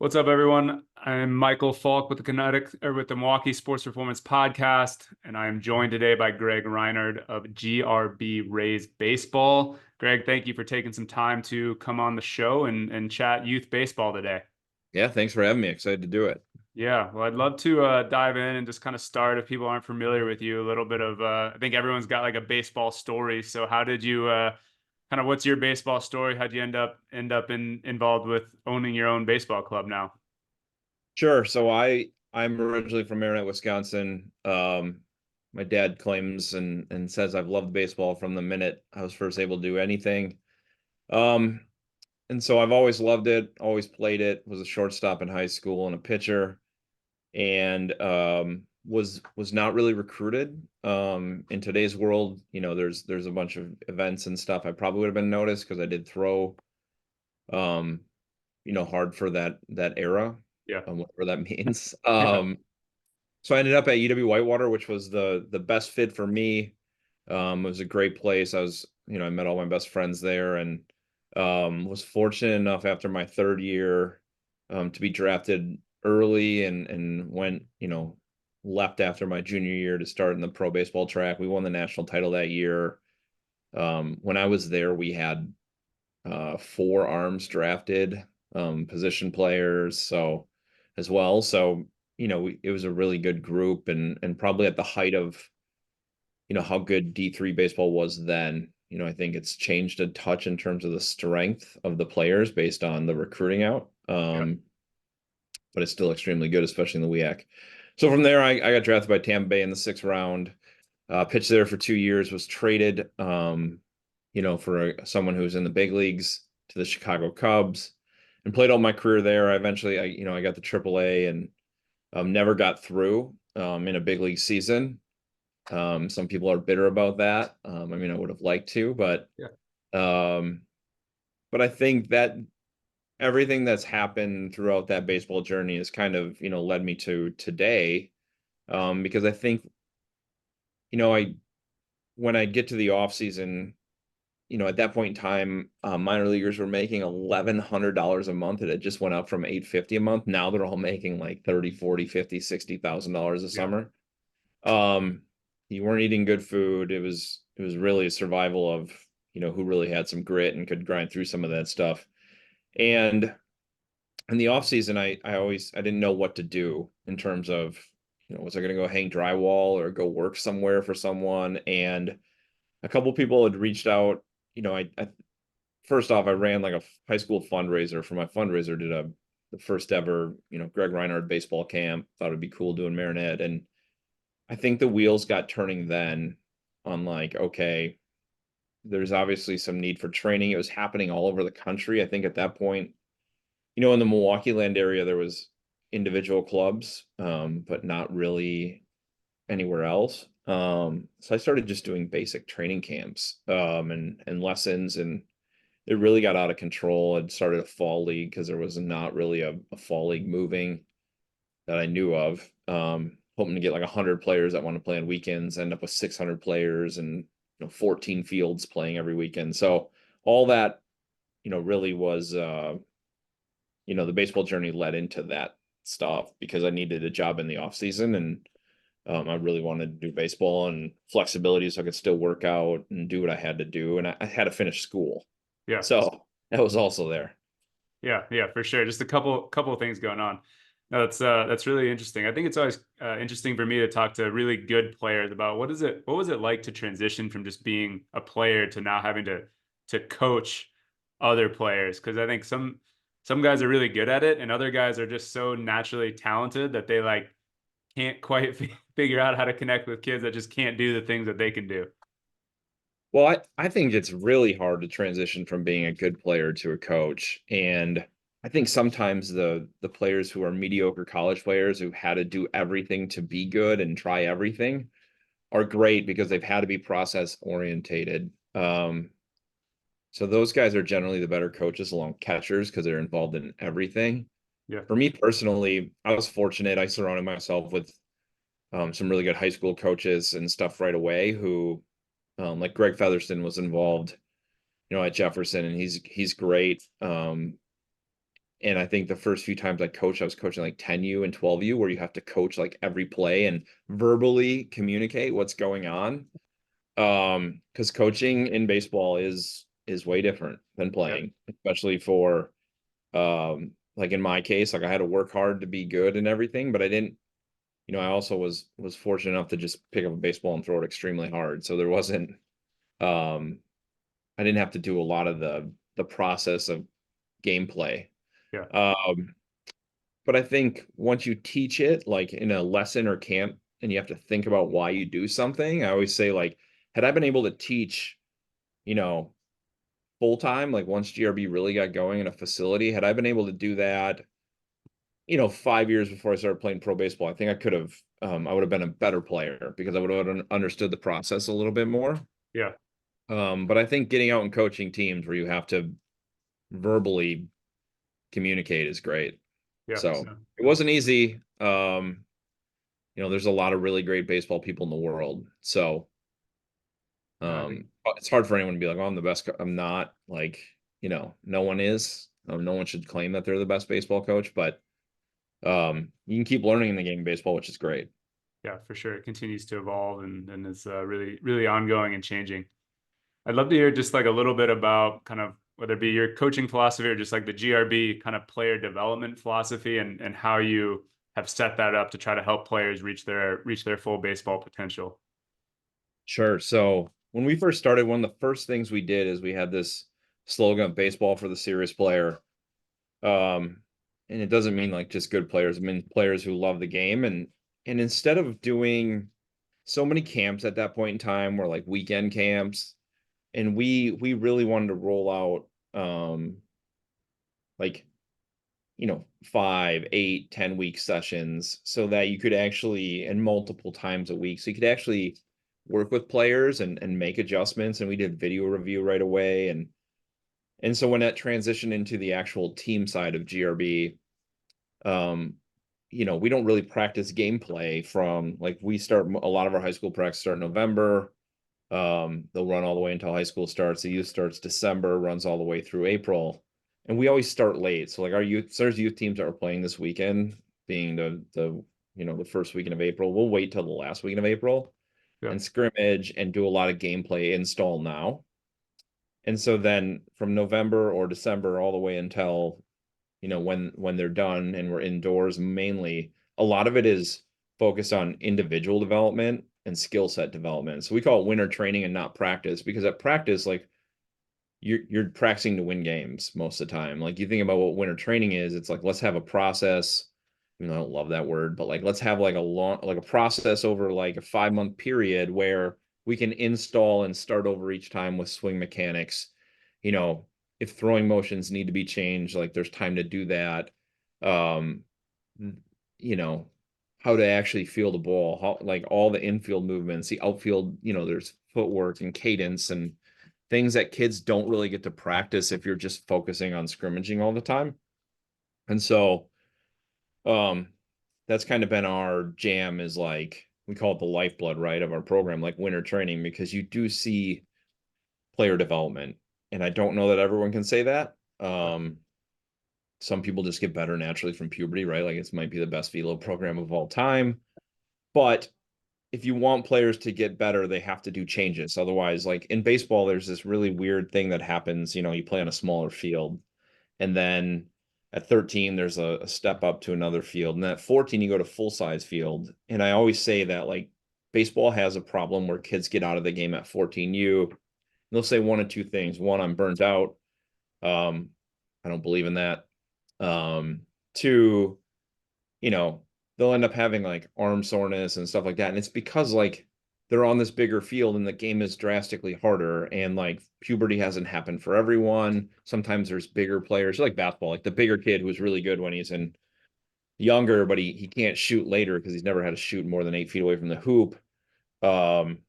What's up, everyone? I'm Michael Falk with the Milwaukee Sports Performance Podcast, and I am joined today by Greg Reinhard of GRB Rays Baseball. Greg, thank you for taking some time to come on the show and chat youth baseball today. Yeah, thanks for having me. Excited to do it. Yeah, well, I'd love to dive in and just kind of start, if people aren't familiar with you, a little bit of I think everyone's got like a baseball story. So how did you kind of what's your baseball story? How'd you end up involved with owning your own baseball club now? Sure. So I'm originally from Marinette, Wisconsin. My dad claims and says I've loved baseball from the minute I was first able to do anything. Um, and so I've always loved it, always played it, was a shortstop in high school and a pitcher, and was not really recruited. In today's world, there's a bunch of events and stuff. I probably would have been noticed because I did throw um, hard for that era, Yeah. whatever that means. Yeah. So I ended up at UW Whitewater, which was the best fit for me. It was a great place. I met all my best friends there, and was fortunate enough after my third year to be drafted early, and went, left after my junior year to start in the pro baseball track. We won the national title that year. When I was there, we had four arms drafted, position players, so as well. So, it was a really good group, and probably at the height of, how good D3 baseball was then. I think it's changed a touch in terms of the strength of the players based on the recruiting out. Yeah. But it's still extremely good, especially in the WEAC. So from there, I got drafted by Tampa Bay in the sixth round. Pitched there for 2 years, was traded, for someone who was in the big leagues to the Chicago Cubs, and played all my career there. I got the AAA and never got through in a big league season. Some people are bitter about that. I would have liked to, Yeah. um, but I think that everything that's happened throughout that baseball journey has kind of, led me to today. Because I think, I when I get to the off season, at that point in time, minor leaguers were making $1,100 a month. It had just went up from 850 a month. Now they're all making like 30, 40, 50, $60,000 a Yeah. summer. Um, you weren't eating good food. It was really a survival of, who really had some grit and could grind through some of that stuff. And in the off season, I didn't know what to do in terms of, was I going to go hang drywall or go work somewhere for someone? And a couple people had reached out. I first off, I ran like a high school fundraiser for my fundraiser, did the first ever, Greg Reinhard baseball camp. Thought it'd be cool doing Marinette. And I think the wheels got turning then on, like, okay, there's obviously some need for training. It was happening all over the country. I think at that point, in the Milwaukee land area, there was individual clubs, but not really anywhere else. So I started just doing basic training camps, and lessons, and it really got out of control. I'd started a fall league because there was not really a fall league moving that I knew of. Hoping to get like 100 players that want to play on weekends, end up with 600 players and 14 fields playing every weekend. So all that, really was, the baseball journey led into that stuff because I needed a job in the off season, and I really wanted to do baseball and flexibility so I could still work out and do what I had to do. And I had to finish school. Yeah. So that was also there. Yeah. Yeah, for sure. Just a couple of things going on. No, that's really interesting. I think it's always interesting for me to talk to really good players about what was it like to transition from just being a player to now having to coach other players, because I think some guys are really good at it and other guys are just so naturally talented that they like can't quite figure out how to connect with kids that just can't do the things that they can do. Well, I think it's really hard to transition from being a good player to a coach. And I think sometimes the players who are mediocre college players who had to do everything to be good and try everything are great because they've had to be process orientated. So those guys are generally the better coaches along catchers because they're involved in everything. Yeah. For me personally, I was fortunate. I surrounded myself with some really good high school coaches and stuff right away who, like Greg Featherston was involved, at Jefferson, and he's great. And I think the first few times I coached, I was coaching like 10U and 12U, where you have to coach like every play and verbally communicate what's going on. Because coaching in baseball is way different than Yeah. playing, especially for like in my case, like I had to work hard to be good and everything, but I didn't, I also was fortunate enough to just pick up a baseball and throw it extremely hard. So there wasn't um I didn't have to do a lot of the process of gameplay. Yeah. Um, but I think once you teach it, like in a lesson or camp, and you have to think about why you do something, I always say, like, had I been able to teach, you know, full time, like once GRB really got going in a facility, had I been able to do that, 5 years before I started playing pro baseball, I think I could have, I would have been a better player because I would have understood the process a little bit more. Yeah. But I think getting out and coaching teams where you have to verbally communicate is great. Yeah. So So, it wasn't easy. There's a lot of really great baseball people in the world. So no, I think, it's hard for anyone to be like, oh, I'm the best. I'm not. Like, no one is. No one should claim that they're the best baseball coach, but you can keep learning in the game of baseball, which is great. yeah, for sure. It continues to evolve and is really, really ongoing and changing. I'd love to hear just like a little bit about kind of whether it be your coaching philosophy or just like the GRB kind of player development philosophy and how you have set that up to try to help players reach their full baseball potential. Sure. So when we first started, one of the first things we did is we had this slogan of baseball for the serious player. Um, and it doesn't mean like just good players. I mean players who love the game. And instead of doing so many camps at that point in time were like weekend camps, and we really wanted to roll out like 5, 8, 10 week sessions so that you could actually, and multiple times a week, so you could actually work with players and make adjustments. And we did video review right away. And so when that transitioned into the actual team side of GRB, um, we don't really practice gameplay from, like, we start a lot of our high school practice start in November. They'll run all the way until high school starts. The youth starts December, runs all the way through April. And we always start late. So like our youth, there's youth teams that are playing this weekend, being the first weekend of April. We'll wait till the last weekend of April Yeah. and scrimmage and do a lot of gameplay install now. And so then from November or December all the way until when they're done and we're indoors, mainly a lot of it is focused on individual development and skill set development. So we call it winter training and not practice, because at practice, like, you're practicing to win games most of the time. Like, you think about what winter training is, it's like, let's have a process. I don't love that word, but like, let's have like a process over like a 5 month period where we can install and start over each time with swing mechanics. You know, if throwing motions need to be changed, like there's time to do that. Um, you know, how to actually feel the ball, how, like all the infield movements, the outfield, there's footwork and cadence and things that kids don't really get to practice if you're just focusing on scrimmaging all the time. And so um that's kind of been our jam, is like, we call it the lifeblood, right, of our program, like winter training, because you do see player development. And I don't know that everyone can say that. Some people just get better naturally from puberty, right? Like, it might be the best velo program of all time. But if you want players to get better, they have to do changes. Otherwise, like in baseball, there's this really weird thing that happens. You play on a smaller field, and then at 13, there's a step up to another field. And at 14, you go to full size field. And I always say that, like, baseball has a problem where kids get out of the game at 14U. They'll say one of two things. One, I'm burnt out. Um, I don't believe in that. Two, you know, they'll end up having like arm soreness and stuff like that. And it's because, like, they're on this bigger field and the game is drastically harder. And like, puberty hasn't happened for everyone. Sometimes there's bigger players, like basketball, like the bigger kid who's really good when he's in younger, but he can't shoot later because he's never had to shoot more than 8 feet away from the hoop. Um,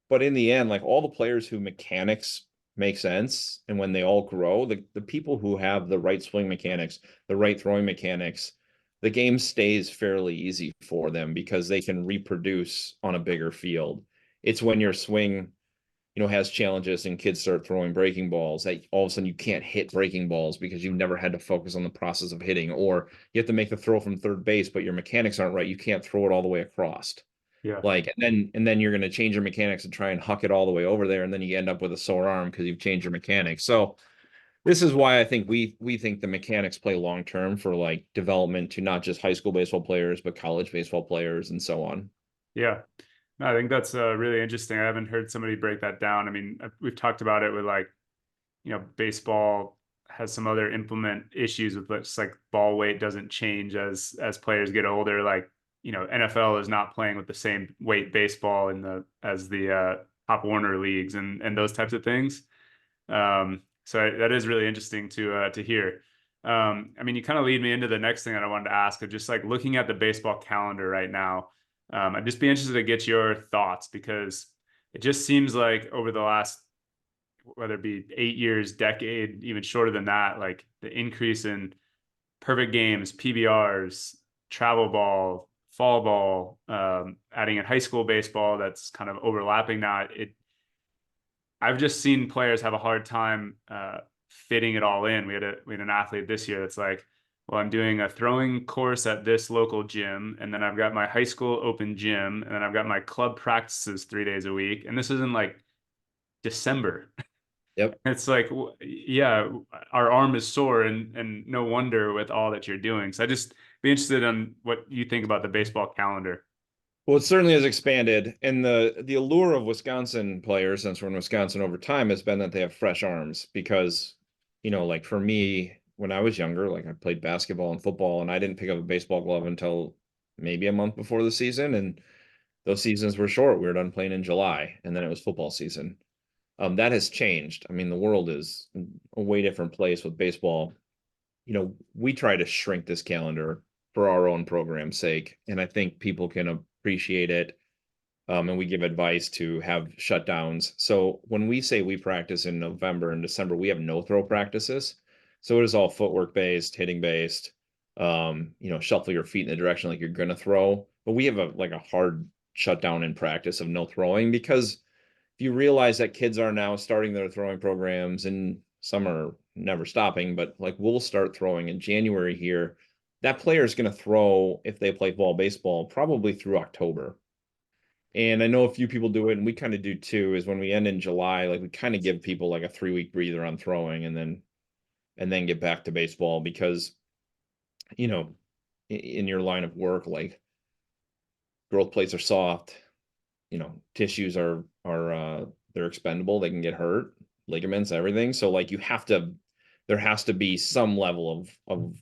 but in the end, like, all the players who mechanics make sense, and when they all grow, the people who have the right swing mechanics, the right throwing mechanics, the game stays fairly easy for them because they can reproduce on a bigger field. It's when your swing, has challenges and kids start throwing breaking balls, that all of a sudden you can't hit breaking balls because you've never had to focus on the process of hitting, or you have to make the throw from third base, but your mechanics aren't right. You can't throw it all the way across. Yeah. Like, and then you're going to change your mechanics and try and huck it all the way over there. And then you end up with a sore arm because you've changed your mechanics. So this is why I think we think the mechanics play long term for like development to not just high school baseball players, but college baseball players and so on. Yeah. No, I think that's really interesting. I haven't heard somebody break that down. I mean, we've talked about it with like, baseball has some other implement issues with just like ball weight doesn't change as players get older. Like, NFL is not playing with the same weight baseball in the as the Pop Warner leagues and those types of things. That is really interesting to hear. I mean, you kind of lead me into the next thing that I wanted to ask of just like looking at the baseball calendar right now. I'd just be interested to get your thoughts because it just seems like over the last, whether it be 8 years, decade, even shorter than that, like the increase in perfect games, PBRs, travel ball, fall ball, adding in high school baseball that's kind of overlapping now. I've just seen players have a hard time fitting it all in. We had an athlete this year that's like, well, I'm doing a throwing course at this local gym, and then I've got my high school open gym, and then I've got my club practices 3 days a week, and this is in like December. Yep. It's like, yeah, our arm is sore, and no wonder with all that you're doing. So I just be interested in what you think about the baseball calendar. Well, it certainly has expanded, and the allure of Wisconsin players, since we're in Wisconsin over time, has been that they have fresh arms. Because, like for me, when I was younger, like I played basketball and football, and I didn't pick up a baseball glove until maybe a month before the season, and those seasons were short. We were done playing in July, and then it was football season. That has changed. I mean, the world is a way different place with baseball. We try to shrink this calendar for our own program's sake, and I think people can appreciate it. And we give advice to have shutdowns. So when we say we practice in November and December, we have no throw practices. So it is all footwork based, hitting based. Shuffle your feet in the direction like you're gonna throw. But we have a hard shutdown in practice of no throwing, because if you realize that kids are now starting their throwing programs, and some are never stopping, but like we'll start throwing in January here. That player is going to throw, if they play fall baseball, probably through October. And I know a few people do it, and we kind of do too, is when we end in July, like we kind of give people like a 3 week breather on throwing, and then get back to baseball. Because, you know, in your line of work, like growth plates are soft, tissues are they're expendable, they can get hurt, ligaments, everything. So like there has to be some level of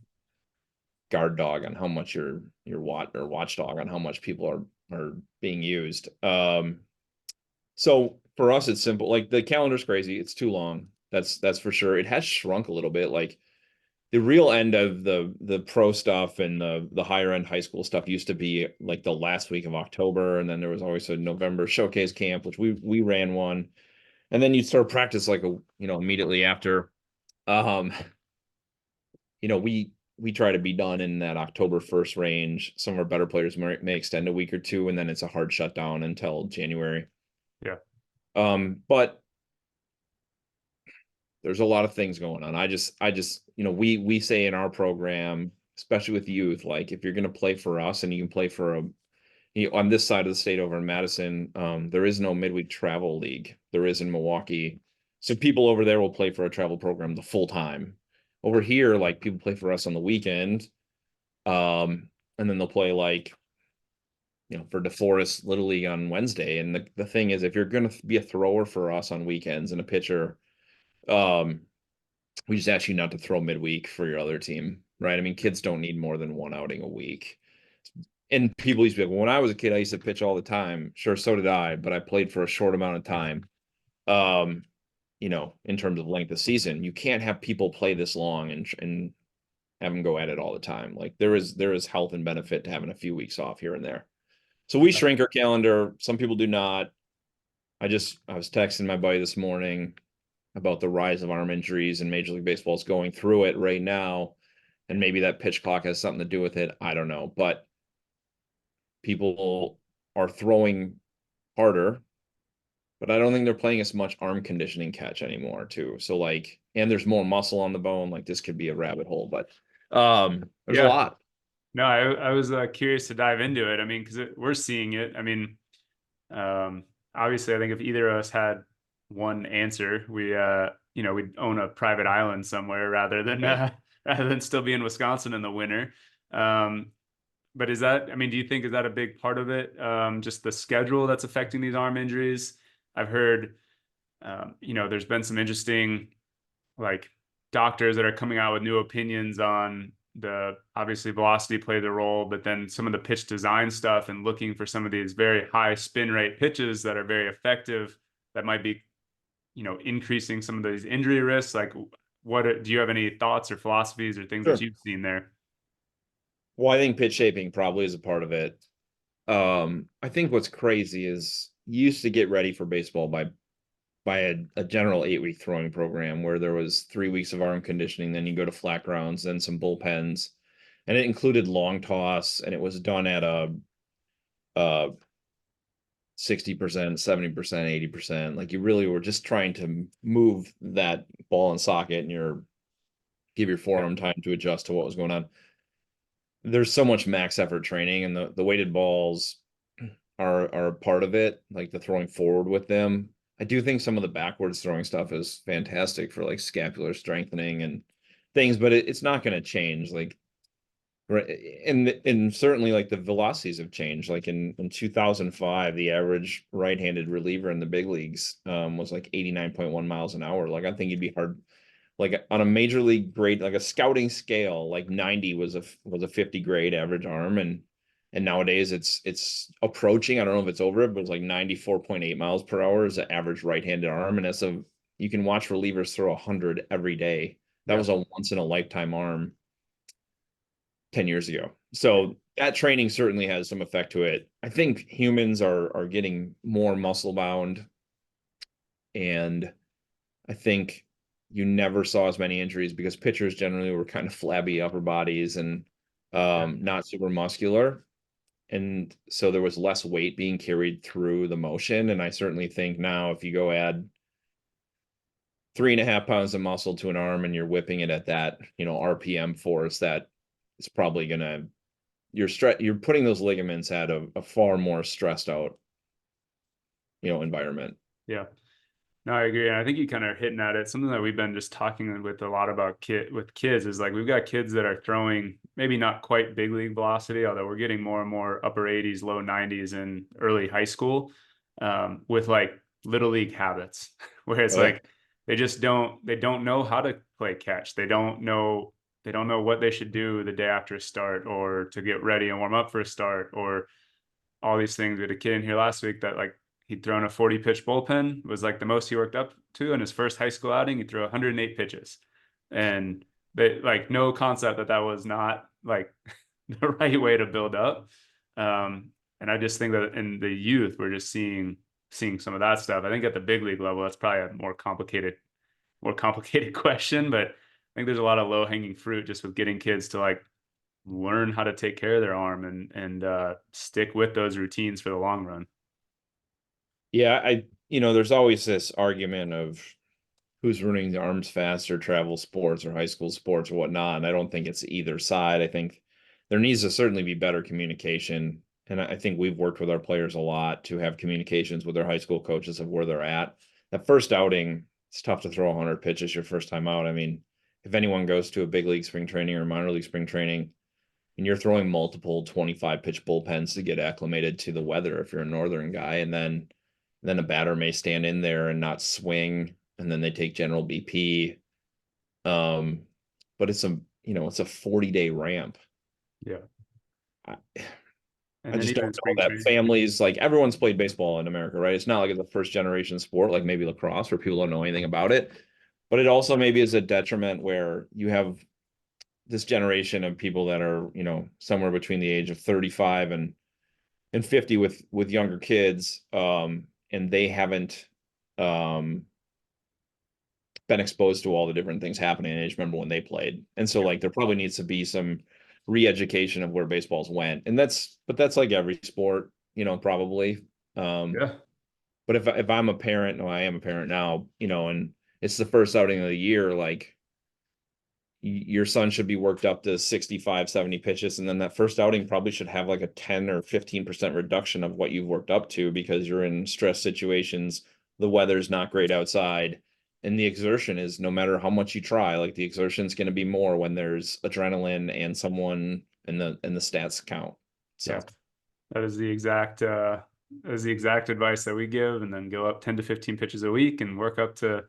guard dog on how much your watchdog on how much people are being used. So for us, it's simple. Like the calendar's crazy. It's too long. That's for sure. It has shrunk a little bit. Like the real end of the pro stuff and the higher end high school stuff used to be like the last week of October, and then there was always a November showcase camp, which we ran one, and then you'd start practice like immediately after. Um, we try to be done in that October 1st range. Some of our better players may extend a week or two, and then it's a hard shutdown until January. Yeah. But there's a lot of things going on. I just, we say in our program, especially with youth, like if you're going to play for us and you can play for on this side of the state over in Madison, there is no midweek travel league. There is in Milwaukee. So people over there will play for a travel program the full time. Over here, like people play for us on the weekend. And then they'll play like, for DeForest Little League on Wednesday. And the thing is, if you're going to be a thrower for us on weekends and a pitcher, we just ask you not to throw midweek for your other team, right? I mean, kids don't need more than one outing a week. And people used to be like, well, when I was a kid, I used to pitch all the time. Sure, so did I, but I played for a short amount of time. In terms of length of season, you can't have people play this long and have them go at it all the time. Like there is health and benefit to having a few weeks off here and there. So we shrink our calendar. Some people do not. I was texting my buddy this morning about the rise of arm injuries, and Major League Baseball is going through it right now. And maybe that pitch clock has something to do with it. I don't know. But people are throwing harder. but I don't think they're playing as much arm conditioning catch anymore too. So like, and there's more muscle on the bone. Like this could be a rabbit hole, but there's a Yeah. lot. No, I was curious to dive into it. I mean, because we're seeing it. I mean, obviously, I think if either of us had one answer, we'd own a private island somewhere rather than Right. rather than still be in Wisconsin in the winter. Um, but is that, I mean, do you think is that a big part of it? Just the schedule that's affecting these arm injuries? I've heard, there's been some interesting like doctors that are coming out with new opinions on the obviously velocity plays a role, but then some of the pitch design stuff and looking for some of these very high spin rate pitches that are very effective that might be, increasing some of these injury risks. Like, do you have any thoughts or philosophies or things that Sure. you've seen there? Well, I think pitch shaping probably is a part of it. I think what's crazy is you used to get ready for baseball by a general 8-week throwing program where there was 3 weeks of arm conditioning, then you go to flat grounds, then some bullpens, and it included long toss, and it was done at a 60%, 70%, 80%. Like you really were just trying to move that ball and socket and give your Yeah. forearm time to adjust to what was going on. There's so much max effort training, and the weighted balls are a part of it, like the throwing forward with them. I do think some of the backwards throwing stuff is fantastic for like scapular strengthening and things, but it's not going to change. Like, right, and certainly like the velocities have changed. Like in 2005, the average right-handed reliever in the big leagues was like 89.1 miles an hour. Like I think you'd be hard, like on a major league grade, like a scouting scale, like 90 was a 50 grade average arm, and nowadays it's approaching. I don't know if it's over it, but it's like 94.8 miles per hour is the average right-handed arm, and you can watch relievers throw 100 every day. That Yeah. was a once in a lifetime arm 10 years ago. So that training certainly has some effect to it. I think humans are getting more muscle bound, and I think you never saw as many injuries because pitchers generally were kind of flabby upper bodies and Yeah. not super muscular. And so there was less weight being carried through the motion. And I certainly think now if you go add 3.5 pounds of muscle to an arm and you're whipping it at that, RPM force, that it's probably gonna you're putting those ligaments at a far more stressed out, environment. Yeah. No, I agree. And I think you kind of hitting at it. Something that we've been just talking with a lot about with kids is like we've got kids that are throwing maybe not quite big league velocity, although we're getting more and more upper 80s, low 90s in early high school, with like little league habits, where it's Oh yeah. like they don't know how to play catch. They don't know what they should do the day after a start or to get ready and warm up for a start or all these things. We had a kid in here last week that like he'd thrown a 40 pitch bullpen, was like the most he worked up to in his first high school outing. He threw 108 pitches, and they like no concept that was not like the right way to build up. And I just think that in the youth, we're just seeing some of that stuff. I think at the big league level, that's probably a more complicated question, but I think there's a lot of low hanging fruit just with getting kids to like learn how to take care of their arm and stick with those routines for the long run. Yeah, there's always this argument of who's running the arms faster, travel sports or high school sports or whatnot. And I don't think it's either side. I think there needs to certainly be better communication. And I think we've worked with our players a lot to have communications with their high school coaches of where they're at. That first outing, it's tough to throw 100 pitches your first time out. I mean, if anyone goes to a big league spring training or minor league spring training, and you're throwing multiple 25 pitch bullpens to get acclimated to the weather if you're a northern guy, and then a batter may stand in there and not swing, and then they take general BP. Um, but it's a 40-day ramp. Yeah. I, And I then just even don't in know spring that training. families, like everyone's played baseball in America, right? It's not like it's a first generation sport like maybe lacrosse where people don't know anything about it. But it also maybe is a detriment where you have this generation of people that are, somewhere between the age of 35 and 50 with younger kids, and they haven't um been exposed to all the different things happening. I just remember when they played. And so Yeah. like there probably needs to be some re-education of where baseballs went. But that's like every sport, probably. Um, Yeah. But if I'm a parent, no, I am a parent now, and it's the first outing of the year, like your son should be worked up to 65, 70 pitches. And then that first outing probably should have like a 10 or 15% reduction of what you've worked up to because you're in stress situations. The weather's not great outside. And the exertion is no matter how much you try, like the exertion is going to be more when there's adrenaline and someone and the stats count. Yeah, So, that is the exact advice that we give, and then go up 10 to 15 pitches a week and work up to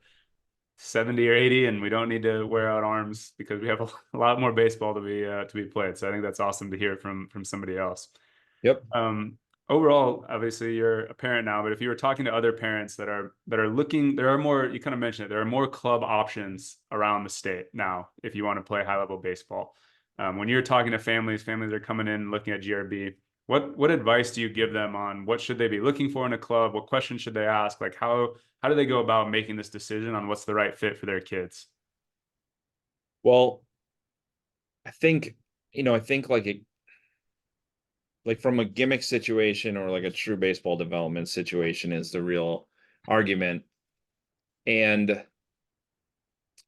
70 or 80, and we don't need to wear out arms because we have a lot more baseball to be played. So I think that's awesome to hear from somebody else. yep. Um, Overall, obviously you're a parent now, but if you were talking to other parents that are looking, there are more, you kind of mentioned it, there are more club options around the state now if you want to play high level baseball. When you're talking to families are coming in looking at GRB, what advice do you give them on what should they be looking for in a club? What questions should they ask? Like how do they go about making this decision on what's the right fit for their kids? Well, I think, I think like from a gimmick situation or like a true baseball development situation is the real argument. And,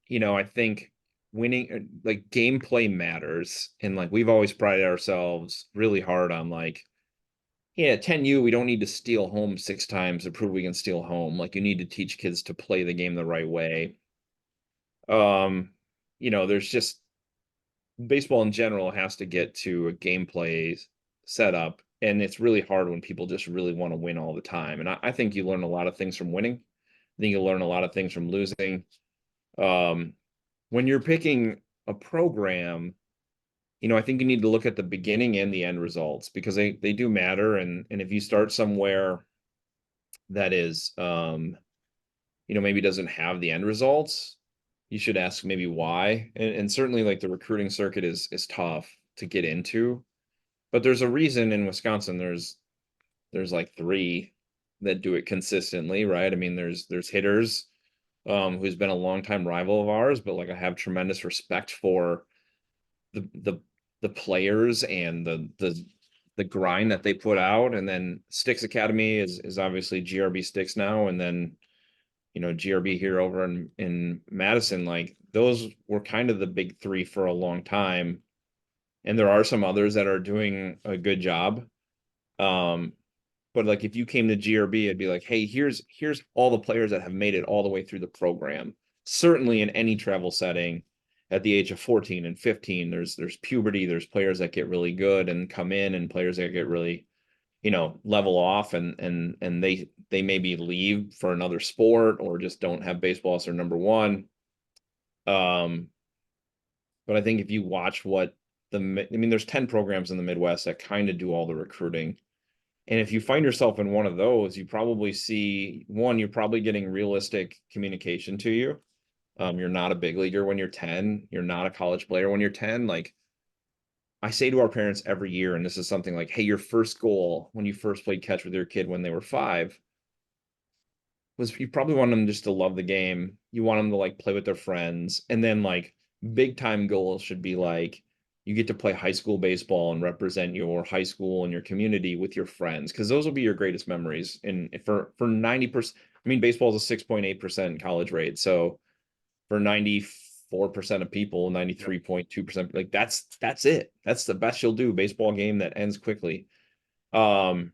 I think winning, like gameplay matters. And like we've always prided ourselves really hard on like, yeah, 10U, we don't need to steal home 6 times to prove we can steal home. Like you need to teach kids to play the game the right way. Um, there's just baseball in general has to get to a gameplay setup, and it's really hard when people just really want to win all the time. And I think you learn a lot of things from winning. I think you learn a lot of things from losing. Um, when you're picking a program, I think you need to look at the beginning and the end results because they do matter. And if you start somewhere that is maybe doesn't have the end results, you should ask maybe why. And certainly like the recruiting circuit is tough to get into. But there's a reason in Wisconsin there's like 3 that do it consistently, right? I mean, there's hitters who's been a longtime rival of ours, but like I have tremendous respect for the the the players and the grind that they put out. And then Sticks Academy is obviously GRB Sticks now, and then GRB here over in Madison. Like those were kind of the big 3 for a long time. And there are some others that are doing a good job. Um, but like if you came to GRB, it'd be like, hey, here's all the players that have made it all the way through the program. Certainly in any travel setting, at the age of 14 and 15, there's puberty, there's players that get really good and come in, and players that get really, level off and they maybe leave for another sport or just don't have baseball as their number one. But I think if you watch there's 10 programs in the Midwest that kind of do all the recruiting. And if you find yourself in one of those, you probably see one, you're probably getting realistic communication to you. You're not a big leaguer when you're 10. You're not a college player when you're 10. Like I say to our parents every year, and this is something like, hey, your first goal when you first played catch with your kid when they were 5 was you probably want them just to love the game. You want them to like play with their friends. And then like big time goals should be like you get to play high school baseball and represent your high school and your community with your friends because those will be your greatest memories. And for 90%, I mean, baseball is a 6.8% college rate. So for 94% of people, 93.2%, like that's it. That's the best you'll do. Baseball game that ends quickly. But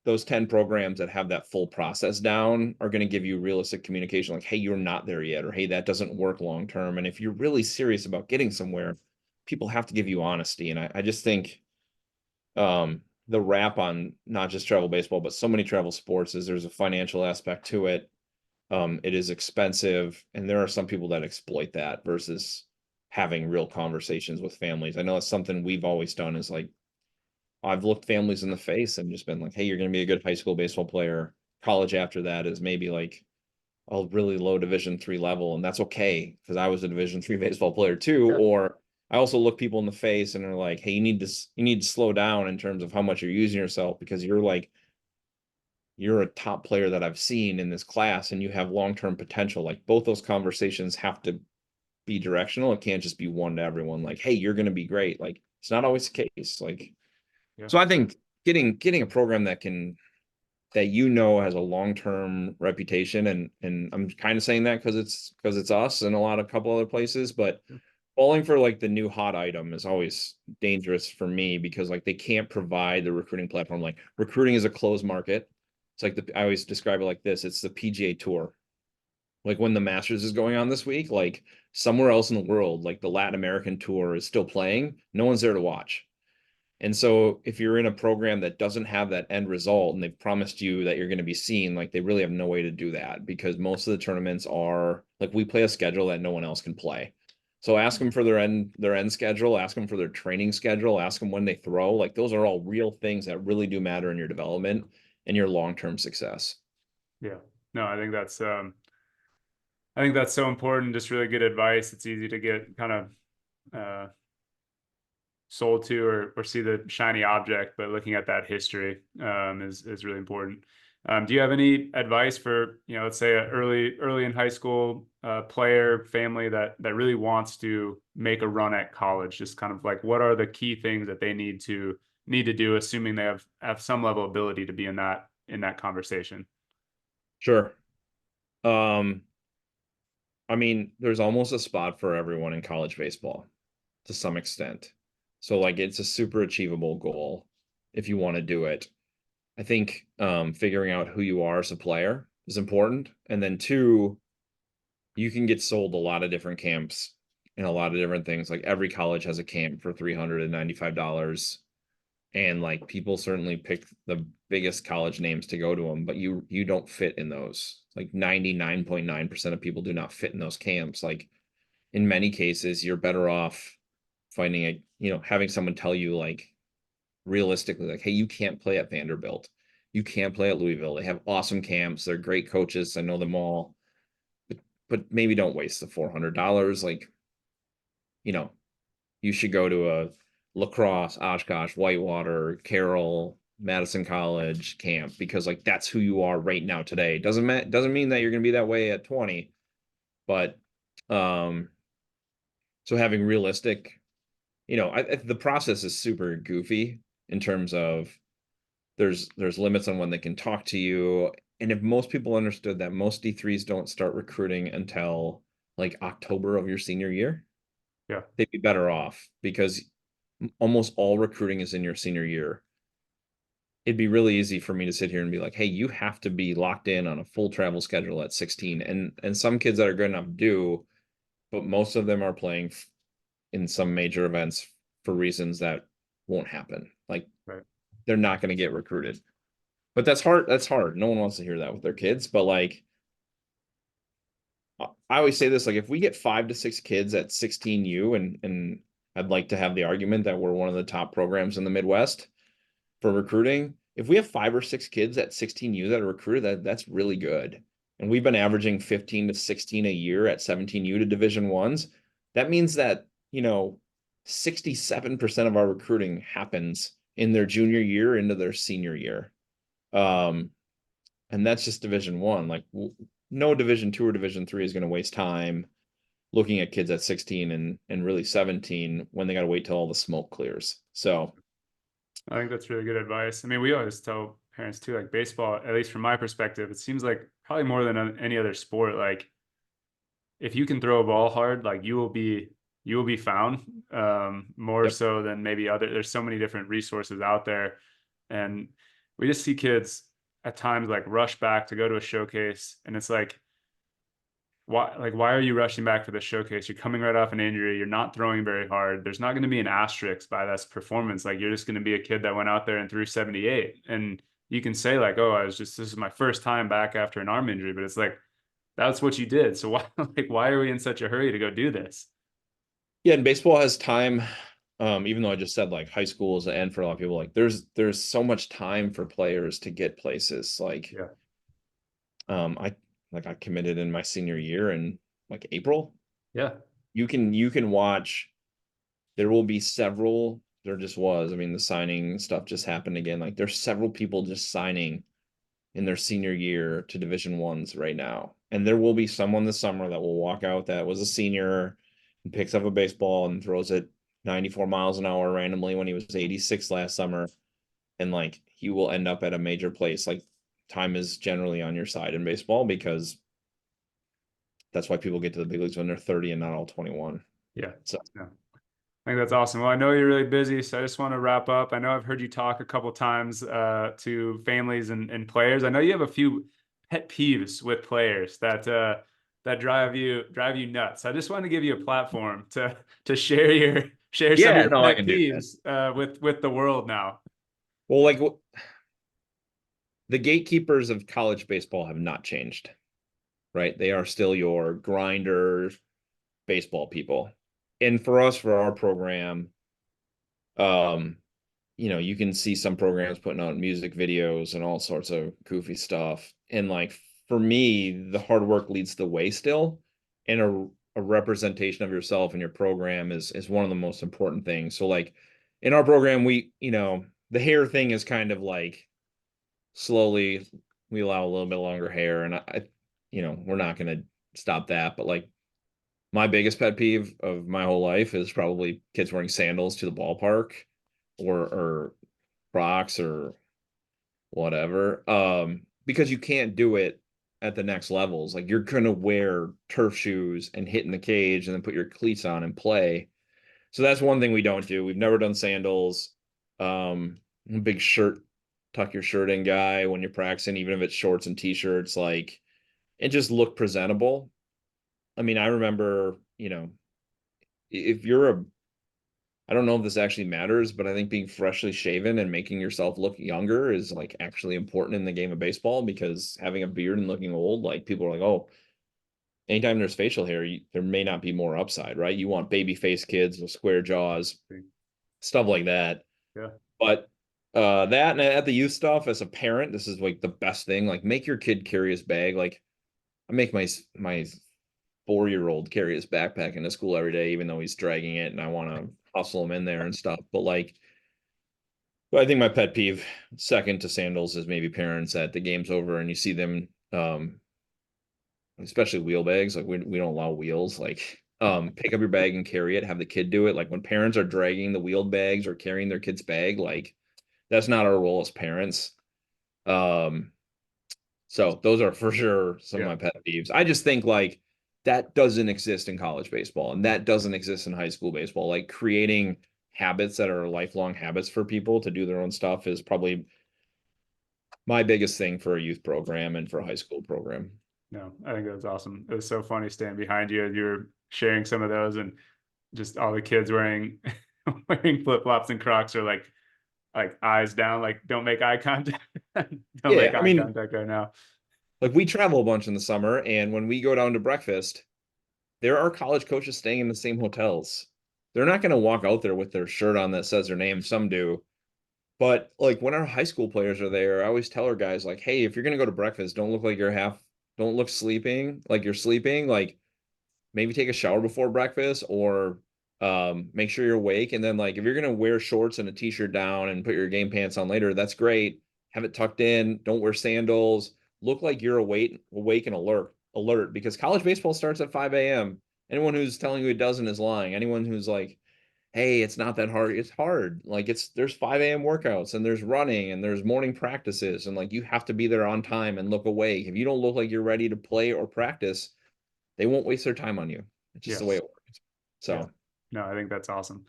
those 10 programs that have that full process down are going to give you realistic communication like, hey, you're not there yet, or hey, that doesn't work long term. And if you're really serious about getting somewhere, people have to give you honesty. And I just think the rap on not just travel baseball, but so many travel sports is there's a financial aspect to it. It is expensive, and there are some people that exploit that versus having real conversations with families. I know it's something we've always done is like, I've looked families in the face and just been like, hey, you're going to be a good high school baseball player. College after that is maybe like a really low Division 3 level. And that's okay because I was a Division 3 baseball player too. Yeah. Or I also look people in the face and are like, hey, you need to slow down in terms of how much you're using yourself because you're a top player that I've seen in this class and you have long-term potential. Like both those conversations have to be directional. It can't just be one to everyone like, hey, you're going to be great. Like it's not always the case. Like, Yeah. so I think getting a program that has a long-term reputation, and I'm kind of saying that because it's us and a couple other places, but falling for like the new hot item is always dangerous for me because like they can't provide the recruiting platform. Like recruiting is a closed market. It's like I always describe it like this. It's the PGA Tour. Like when the Masters is going on this week, like somewhere else in the world, like the Latin American tour is still playing. No one's there to watch. And so if you're in a program that doesn't have that end result and they've promised you that you're going to be seen, like they really have no way to do that because most of the tournaments are like we play a schedule that no one else can play. So ask them for their end schedule, ask them for their training schedule, ask them when they throw. Like those are all real things that really do matter in your development and your long-term success. Yeah. No, I think that's so important. Just really good advice. It's easy to get kind of sold to or see the shiny object, but looking at that history is really important. Do you have any advice for, let's say an early in high school player family that really wants to make a run at college? Just kind of like what are the key things that they need to do, assuming they have some level of ability to be in that conversation? Sure. I mean, there's almost a spot for everyone in college baseball to some extent. So like it's a super achievable goal if you want to do it. I think figuring out who you are as a player is important. And then two, you can get sold a lot of different camps and a lot of different things. Like every college has a camp for $395. And like people certainly pick the biggest college names to go to them, but you don't fit in those. Like 99.9% of people do not fit in those camps. Like in many cases, you're better off finding having someone tell you like realistically, like, hey, you can't play at Vanderbilt. You can't play at Louisville. They have awesome camps. They're great coaches. I know them all. But maybe don't waste the $400. Like, you should go to a La Crosse, Oshkosh, Whitewater, Carroll, Madison College camp because like that's who you are right now today. Doesn't mean that you're going to be that way at 20, but so having realistic, the process is super goofy in terms of there's limits on when they can talk to you. And if most people understood that most D3s don't start recruiting until like October of your senior year, Yeah. they'd be better off because almost all recruiting is in your senior year. It'd be really easy for me to sit here and be like, hey, you have to be locked in on a full travel schedule at 16. And some kids that are good enough do, but most of them are playing in some major events for reasons that won't happen. Like Right. they're not going to get recruited. But that's hard. That's hard. No one wants to hear that with their kids. But like I always say this, like if we get 5 to 6 kids at 16U and I'd like to have the argument that we're one of the top programs in the Midwest for recruiting. If we have 5 or 6 kids at 16U that are recruited, that's really good. And we've been averaging 15 to 16 a year at 17U to Division Ones. That means that, 67% of our recruiting happens in their junior year into their senior year. And that's just Division One. Like no Division Two or Division Three is going to waste time looking at kids at 16 and really 17 when they got to wait till all the smoke clears. So I think that's really good advice. I mean, we always tell parents too, like baseball, at least from my perspective, it seems like probably more than any other sport. Like if you can throw a ball hard, like you will be found more yep. so than maybe there's so many different resources out there. And we just see kids at times like rush back to go to a showcase. And it's like, why are you rushing back for the showcase? You're coming right off an injury. You're not throwing very hard. There's not going to be an asterisk by this performance. Like you're just going to be a kid that went out there and threw 78. And you can say like, oh, this is my first time back after an arm injury, but it's like, that's what you did. So why are we in such a hurry to go do this? Yeah, and baseball has time. Even though I just said like high school is the end for a lot of people, like there's so much time for players to get places. Like, Yeah. I committed in my senior year in like April. Yeah. You can watch. There will be several. There just was. I mean, the signing stuff just happened again. Like there's several people just signing in their senior year to Division Ones right now. And there will be someone this summer that will walk out that was a senior and picks up a baseball and throws it 94 miles an hour randomly when he was 86 last summer. and like he will end up at a major place. Like time is generally on your side in baseball because that's why people get to the big leagues when they're 30 and not all 21. Yeah. So Yeah. I think that's awesome. Well, I know you're really busy, so I just want to wrap up. I know I've heard you talk a couple times to families and players. I know you have a few pet peeves with players that drive you nuts. I just want to give you a platform to share some of yeah, your no, I pet can do that. peeves with the world now. Well, like the gatekeepers of college baseball have not changed, right? They are still your grinder baseball people. And for us, for our program, um, you can see some programs putting out music videos and all sorts of goofy stuff. And like for me, the hard work leads the way still. And a representation of yourself and your program is one of the most important things. So like in our program, the hair thing is kind of like slowly we allow a little bit longer hair. And we're not gonna stop that. But like my biggest pet peeve of my whole life is probably kids wearing sandals to the ballpark or Crocs or whatever. Because you can't do it at the next levels. Like you're gonna wear turf shoes and hit in the cage and then put your cleats on and play. So that's one thing we don't do. We've never done sandals. I'm a big shirt, tuck your shirt in guy when you're practicing, even if it's shorts and t-shirts, like and just look presentable. I mean, I remember, if you're a I don't know if this actually matters, but I think being freshly shaven and making yourself look younger is like actually important in the game of baseball because having a beard and looking old, like people are like, oh, anytime there's facial hair, there may not be more upside, right? You want baby face kids with square jaws, stuff like that. Yeah. But that and at the youth stuff, as a parent, this is like the best thing. Like make your kid carry his bag. Like I make my 4-year-old carry his backpack into school every day, even though he's dragging it, and I want to hustle him in there and stuff. But like, I think my pet peeve, second to sandals, is maybe parents that the game's over and you see them, especially wheel bags. Like we don't allow wheels. Like, pick up your bag and carry it. Have the kid do it. Like when parents are dragging the wheeled bags or carrying their kid's bag, like that's not our role as parents. Um, So those are for sure some of Yeah. my pet peeves. I just think like that doesn't exist in college baseball and that doesn't exist in high school baseball. Like creating habits that are lifelong habits for people to do their own stuff is probably my biggest thing for a youth program and for a high school program. No, I think that was awesome. It was so funny standing behind you as you were sharing some of those and just all the kids wearing wearing flip-flops and Crocs are like eyes down, like don't make eye contact. Don't Yeah, make I eye mean, contact right now. like we travel a bunch in the summer and when we go down to breakfast, there are college coaches staying in the same hotels. They're not going to walk out there with their shirt on that says their name. Some do. But like when our high school players are there, I always tell our guys like, "Hey, if you're gonna go to breakfast, don't look sleeping, like you're sleeping. Like maybe take a shower before breakfast, or make sure you're awake. And then like if you're gonna wear shorts and a t-shirt down and put your game pants on later, that's great. Have it tucked in. Don't wear sandals. Look like you're awake and alert. Because college baseball starts at 5 a.m. Anyone who's telling you it doesn't is lying. Anyone who's like hey, it's not that hard. It's hard. Like there's 5 a.m. workouts and there's running and there's morning practices and like you have to be there on time and look awake. If you don't look like you're ready to play or practice, they won't waste their time on you. It's just the way Yes. it works. Yeah. So No, I think that's awesome.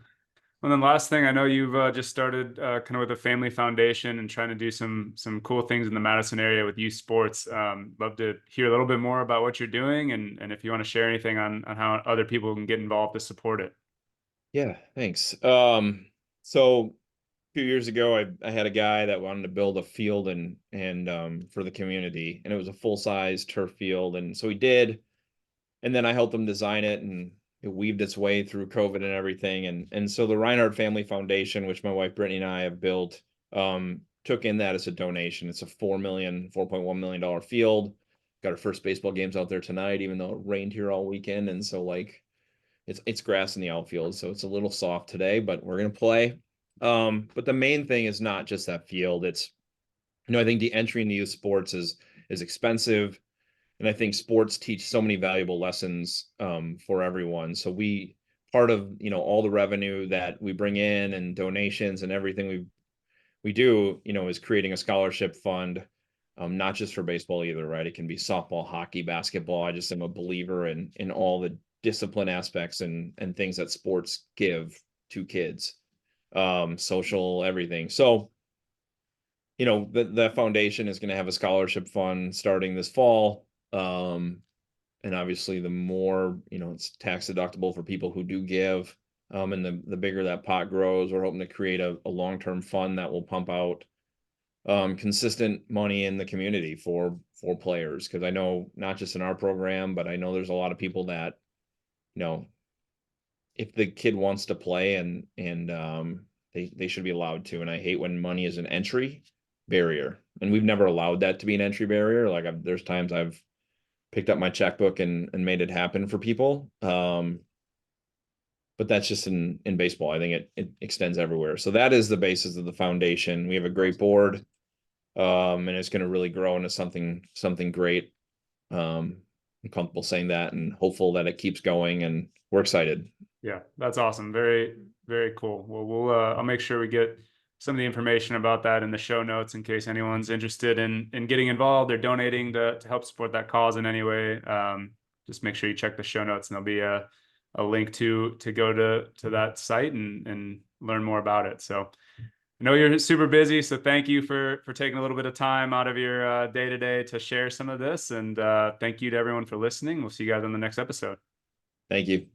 And then last thing, I know you've just started kind of with a family foundation and trying to do some cool things in the Madison area with youth sports. Love to hear a little bit more about what you're doing and if you want to share anything on how other people can get involved to support it. yeah, thanks. So a few years ago I had a guy that wanted to build a field and for the community and it was a full-size turf field. And so he did. And then I helped them design it and it weaved its way through COVID and everything. And so the Reinhard Family Foundation, which my wife Brittany and I have built, took in that as a donation. It's a $4.1 million field. Got our first baseball games out there tonight, even though it rained here all weekend. And so like it's grass in the outfield, so it's a little soft today, but we're gonna play. But the main thing is not just that field. It's I think the entry into youth sports is expensive and I think sports teach so many valuable lessons for everyone. So we part of all the revenue that we bring in and donations and everything we do, is creating a scholarship fund, not just for baseball either, right? It can be softball, hockey, basketball. I just am a believer in all the discipline aspects and things that sports give to kids, social, everything. So, that foundation is going to have a scholarship fund starting this fall. And obviously the more, it's tax deductible for people who do give. And the bigger that pot grows, we're hoping to create a long-term fund that will pump out consistent money in the community for players. Because I know not just in our program, but I know there's a lot of people that, if the kid wants to play and they should be allowed to. And I hate when money is an entry barrier. And we've never allowed that to be an entry barrier. Like there's times I've picked up my checkbook and made it happen for people. But that's just in baseball. I think it extends everywhere. So that is the basis of the foundation. We have a great board, and it's going to really grow into something great. I'm comfortable saying that and hopeful that it keeps going, and we're excited. Yeah, that's awesome. Very, very cool. Well, I'll make sure we get some of the information about that in the show notes in case anyone's interested in getting involved or donating to help support that cause in any way. Just make sure you check the show notes, and there'll be a link to go to that site and learn more about it. So I know you're super busy, so thank you for taking a little bit of time out of your day to day to share some of this. And thank you to everyone for listening. We'll see you guys on the next episode. Thank you.